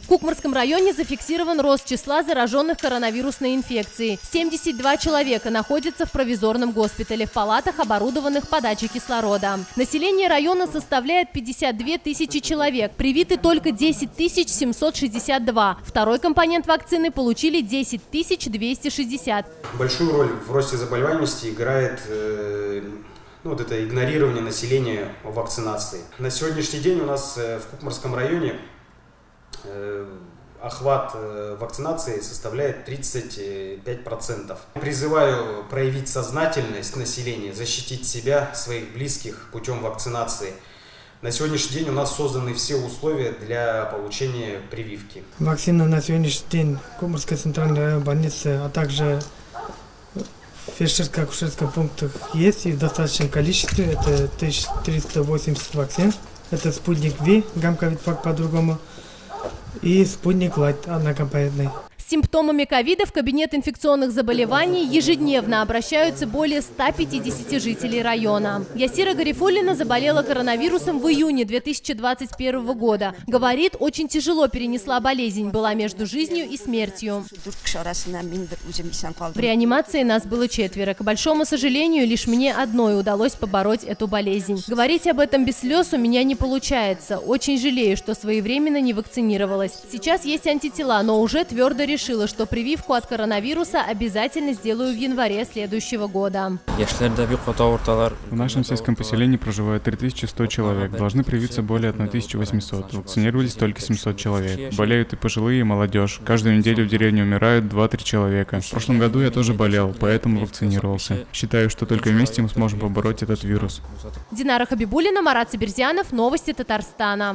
Кукмарском районе зафиксирован рост числа зараженных коронавирусной инфекцией. 72 человека находятся в провизорном госпитале в палатах, оборудованных подачей кислорода. Население района составляет 52 тысячи человек. Привиты только 10 762. Второй компонент вакцины получили 10 260. Большую роль в росте заболеваемости играет это игнорирование населения вакцинации. На сегодняшний день у нас в Кукмарском районе охват вакцинации составляет 35%. Призываю проявить сознательность населения, защитить себя, своих близких путем вакцинации. На сегодняшний день у нас созданы все условия для получения прививки. Вакцина на сегодняшний день в Кукмарской центральной районной больнице, а также в фельдшерско-акушерских пунктах есть и в достаточном количестве. Это 1380 вакцин. Это спутник V, гамковид-фак по-другому, и спутник Лайт однокомпонентный. С симптомами ковида в кабинет инфекционных заболеваний ежедневно обращаются более 150 жителей района. Ясира Гарифуллина заболела коронавирусом в июне 2021 года. Говорит, очень тяжело перенесла болезнь, была между жизнью и смертью. В реанимации нас было 4. К большому сожалению, лишь мне одной удалось побороть эту болезнь. Говорить об этом без слез у меня не получается. Очень жалею, что своевременно не вакцинировалась. Сейчас есть антитела, но уже твердо решила, что прививку от коронавируса обязательно сделаю в январе следующего года. В нашем сельском поселении проживает 3100 человек. Должны привиться более 1800. Вакцинировались только 700 человек. Болеют и пожилые, и молодежь. Каждую неделю в деревне умирают 2-3 человека. В прошлом году я тоже болел, поэтому вакцинировался. Считаю, что только вместе мы сможем побороть этот вирус. Динара Хабибуллина, Марат Сабирзянов, Новости Татарстана.